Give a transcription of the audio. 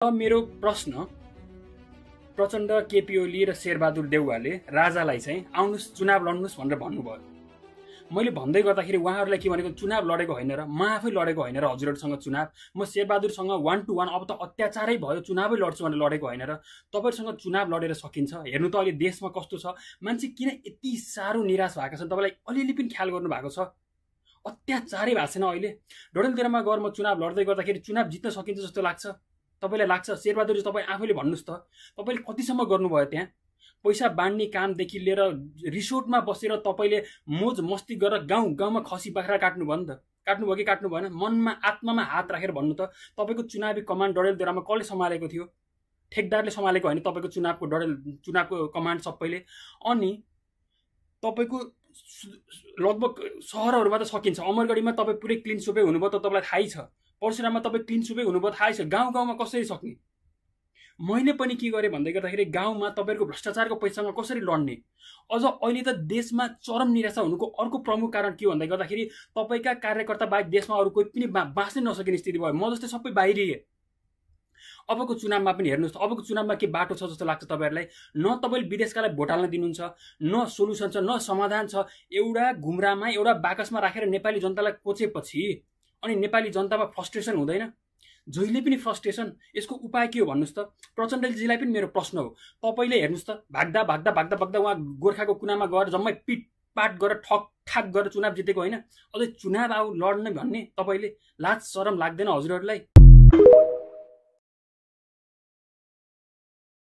मेरो प्रश्न प्रचण्ड, केपी ओली र शेरबहादुर देउवाले राजालाई चाहिँ आउनुस् चुनाव लड्नुस् भनेर भन्नुभयो। मैले भन्दै गर्दाखेरि उहाँहरूलाई के भनेको, चुनाव लडेको होइन र म आफै लडेको होइन र हजुरहरूसँग चुनाव, म शेरबहादुरसँग 1 to 1 अब त अत्याचारै भयो चुनावै लड्छु भनेर लडेको होइन र तपाईहरुसँग चुनाव लडेर सकिन्छ। हेर्नु त अहिले देशमा कस्तो छ, मान्छे किन यति साह्रो निराश भएका छन् तपाईलाई अलिअलि पनि ख्याल गर्नु भएको छ? अत्याचारै भएको छैन अहिले? डडेलधुरामा गएर म चुनाव लड्दै गर्दाखेरि चुनाव जित्न सकिन्छ जस्तो लाग्छ? तपाईलाई लाग्छ? शेरबहादुरजी तपाईँ आफैले भन्नुस् त, तपाईले कतिसम्म गर्नुभयो त्यहाँ? पैसा बाँड्ने कामदेखि लिएर रिसोर्टमा बसेर तपाईले मोज मस्ती गरेर गाउँ गाउँमा खसी बाख्रा काट्नु भयो नि त? काट्नुभयो कि काट्नु भएन? मनमा आत्मामा हात राखेर भन्नु त। तपाईको चुनावी कमान्ड डडेलधुरामा कसले सम्हालेको थियो? ठेकदारले सम्हालेको होइन तपाईको चुनावको कमान्ड सबैले। अनि तपाईको लगभग सहरहरुमा त सकिन्छ। अमरगढीमा तपाई पुरै क्लिन सुपै हुनुभयो त तपाईलाई थाहै छ। परशुराममा तपाई क्लिन सुपै हुनुभयो थाहै छ। गाउँ गाउँमा कसरी सक्ने? मैले पनि के गरे भन्दै गर्दाखेरि गाउँमा तपाईहरुको भ्रष्टाचारको पैसासँग कसरी लड्ने? अझ अहिले त देशमा चरम निराशा हुनुको अर्को प्रमुख कारण के भन्दै गर्दाखेरि तपाईका कार्यकर्ता बाहेक देशमा अरु कोही पनि बाँच्नै नसकिने स्थिति भयो। म जस्तै सबै बाहिरिए। अबको चुनावमा पनि हेर्नुस् त, अबको चुनावमा के बाटो छ जस्तो लाग्छ तपाईहरुलाई? न तपाईले विदेशकालाई भोट हाल्न दिनुहुन्छ, न सोलुसन छ, न समाधान छ। एउटा घुमरामा एउटा बाकसमा राखेर नेपाली जनतालाई कोचेपछि अनि नेपाली जनतामा फ्रस्ट्रेसन हुँदैन? जहिले पनि फ्रस्ट्रेसन। यसको उपाय के हो भन्नुस् त? प्रचण्डजीलाई पनि मेरो प्रश्न हो। तपाईले हेर्नुस् त, भाग्दा भाग्दा भाग्दा भाग्दा उहाँ गोर्खाको कुनामा गएर जम्मै पिटपाट गरेर ठक ठाक गरेर चुनाव जितेको होइन? अझै चुनाव आउ लड्ने भन्ने तपाईले लाज शरम लाग्दैन हजुरहरुलाई?